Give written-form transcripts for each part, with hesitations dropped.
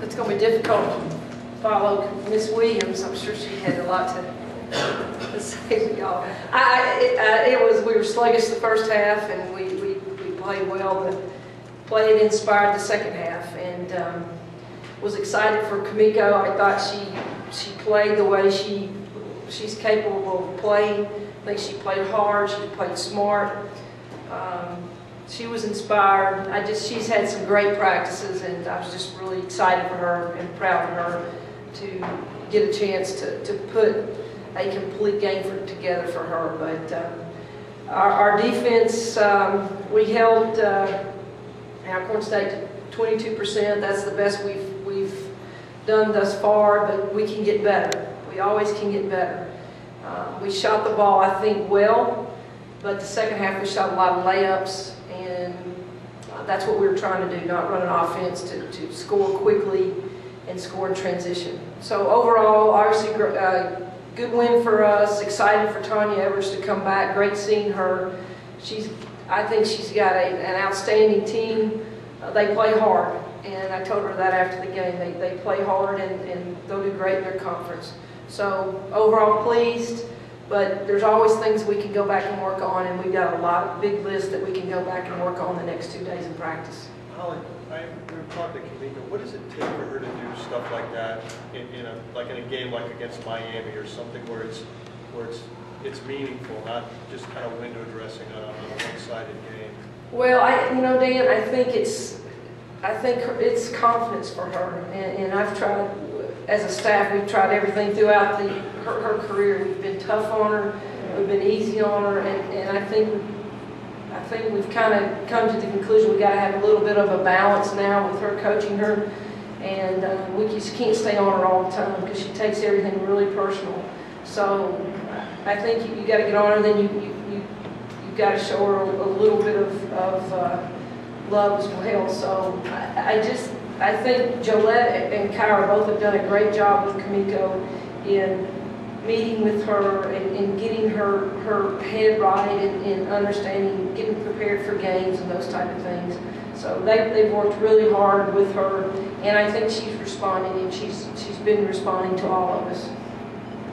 It's going to be difficult to follow Miss Williams. I'm sure she had a lot to say to y'all. We were sluggish the first half, and we played well. The play inspired the second half, and was excited for Kamiko. I thought she played the way she's capable of playing. I think she played hard. She played smart. She was inspired. She's had some great practices, and I was just really excited for her and proud of her to get a chance to put a complete game together for her. But our defense, we held Alcorn State to 22%. That's the best we've done thus far, but we can get better. We always can get better. We shot the ball, I think, well, but the second half we shot a lot of layups, and that's what we were trying to do, not run an offense to score quickly and score in transition. So overall, obviously, good win for us. Excited for Tanya Edwards to come back. Great seeing her. I think she's got an outstanding team. They play hard, and I told her that after the game. They play hard, and they'll do great in their conference. So overall pleased, but there's always things we can go back and work on, and we've got a lot of big lists that we can go back and work on the next 2 days in practice. Holly, we were talking to Kamiko. What does it take for her to do stuff like that in a game like against Miami or something where it's meaningful, not just kind of window dressing on a one-sided game? Well, Dan, I think it's confidence for her, and I've tried, as a staff, we've tried everything throughout her career. We've been tough on her, we've been easy on her, and I think we've kind of come to the conclusion we've got to have a little bit of a balance now with her coaching her, and we just can't stay on her all the time because she takes everything really personal. So I think you got to get on her, then you've got to show her a little bit of love as well. So I think Jolette and Kyra both have done a great job with Kamiko in meeting with her and getting her head right and understanding, getting prepared for games and those type of things. So they've worked really hard with her, and I think she's responding, and she's been responding to all of us.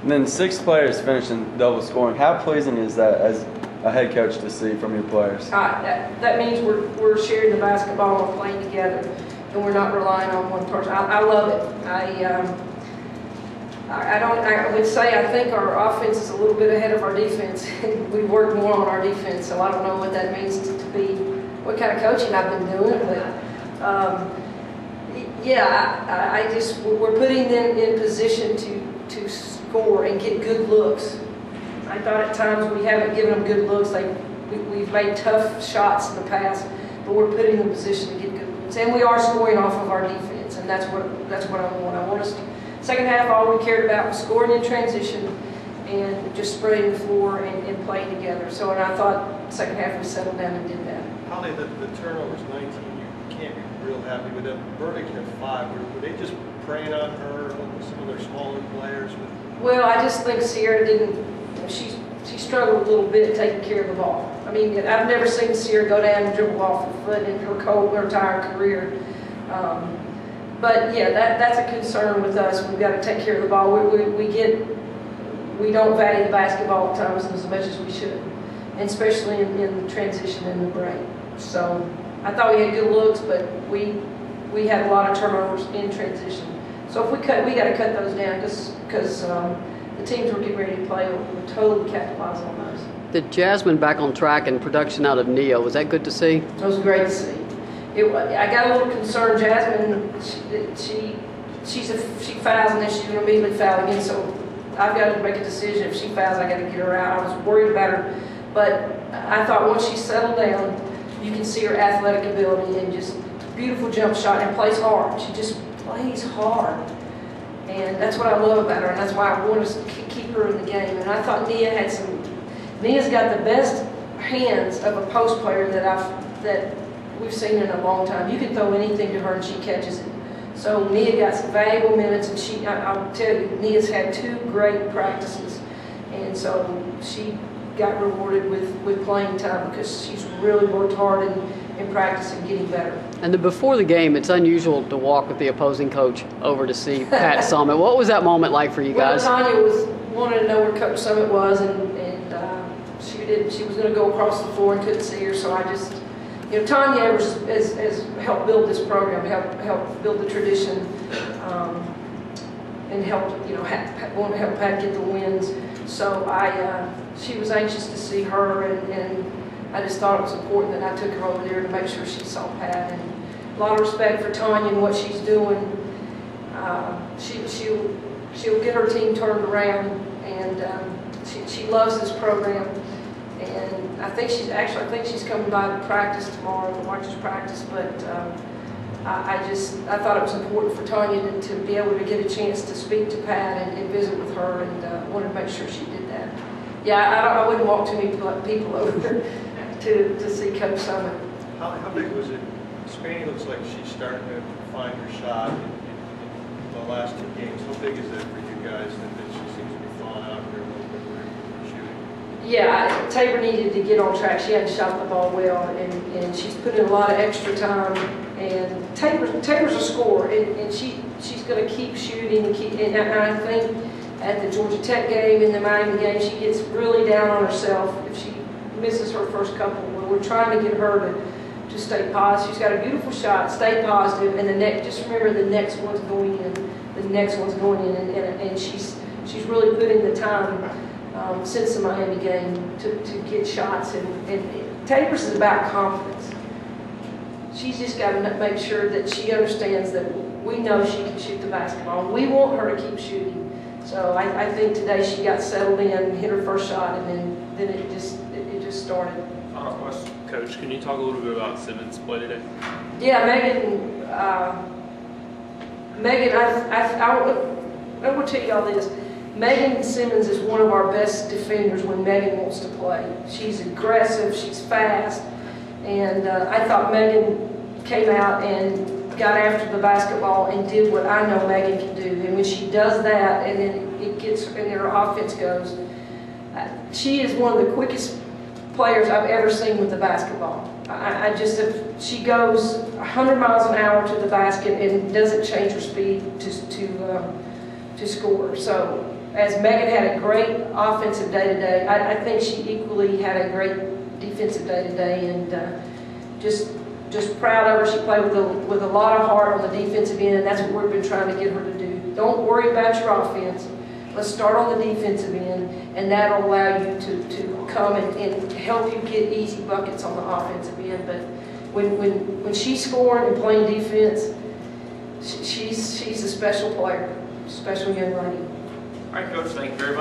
And then 6 players finishing double scoring. How pleasing is that as a head coach to see from your players? That means we're sharing the basketball and playing together, and we're not relying on one person. I love it. I would say I think our offense is a little bit ahead of our defense. We work more on our defense, so I don't know what that means to be, what kind of coaching I've been doing, but we're putting them in position to score and get good looks. I thought at times we haven't given them good looks. We've made tough shots in the past, but we're putting them in position to get good looks. And we are scoring off of our defense, and that's what I want. I want us to. Second half, all we cared about was scoring in transition and just spreading the floor and playing together. So, and I thought second half we settled down and did that. Holly, the turnovers, 19, you can't be real happy with them. Burdick had 5. Were they just preying on her, with some of their smaller players? Well, I just think Sierra didn't. She struggled a little bit taking care of the ball. I mean, I've never seen Sierra go down and dribble off her foot in her entire career. But yeah, that's a concern with us. We've got to take care of the ball. We don't value the basketball at times as much as we should, and especially in the transition and the break. So I thought we had good looks, but we had a lot of turnovers in transition. So if we got to cut those down because the teams we're getting ready to play will totally capitalize on those. Did Jasmine back on track and production out of Neo? Was that good to see? It was great to see. I got a little concerned. Jasmine, she fouls and then she's going to immediately foul again. So I've got to make a decision. If she fouls, I got to get her out. I was worried about her, but I thought once she settled down, you can see her athletic ability and just beautiful jump shot and plays hard. She just plays hard, and that's what I love about her, and that's why I want us to keep her in the game. And I thought Nia's got the best hands of a post player that we've seen in a long time. You can throw anything to her and she catches it. So Nia got some valuable minutes, and I'll tell you, Nia's had 2 great practices, and so she got rewarded with playing time because she's really worked hard and in practice and getting better. And then before the game, it's unusual to walk with the opposing coach over to see Pat Summit. What was that moment like for you guys? Well, Tanya wanted to know where Coach Summit was, and she was going to go across the floor and couldn't see her, so I just, Tanya has helped build this program, helped build the tradition, and helped, want to help Pat get the wins. So she was anxious to see her, and I just thought it was important that I took her over there to make sure she saw Pat. And a lot of respect for Tanya and what she's doing. She'll get her team turned around, and she loves this program. And I think she's coming by to practice tomorrow, to watch us practice. But I thought it was important for Tanya to be able to get a chance to speak to Pat and visit with her, and wanted to make sure she did that. Yeah, I wouldn't walk too many people over to see Coach Summit. How big was it? Spanny looks like she's starting to find her shot in the last 2 games. How big is that for you guys that she seems to be falling out here a little bit with shooting? Yeah, Tabor needed to get on track. She hadn't shot the ball well, and she's put in a lot of extra time. And Tabor's a scorer, and she's going to keep shooting. And I think at the Georgia Tech game and the Miami game, she gets really down on herself if she misses her first couple. We're trying to get her to stay positive. She's got a beautiful shot, stay positive, and just remember the next one's going in. The next one's going in, and she's really put in the time since the Miami game to get shots. And Tabor's is about confidence. She's just got to make sure that she understands that we know she can shoot the basketball. We want her to keep shooting. So I think today she got settled in, hit her first shot, and then it just started. Final question, Coach. Can you talk a little bit about Simmons' play today? Yeah, Megan. I will tell you all this. Megan Simmons is one of our best defenders when Megan wants to play. She's aggressive. She's fast. And I thought Megan came out and got after the basketball and did what I know Megan can do. And when she does that, and then and her offense goes, she is one of the quickest players I've ever seen with the basketball. She goes 100 miles an hour to the basket and doesn't change her speed to score. So as Megan had a great offensive day today, I think she equally had a great defensive day today, and just proud of her. She played with a lot of heart on the defensive end, and that's what we've been trying to get her to do. Don't worry about your offense. Let's start on the defensive end, and that'll allow you to come and help you get easy buckets on the offensive end. But when she's scoring and playing defense, she's a special player, special young lady. All right, Coach. Thank you very much.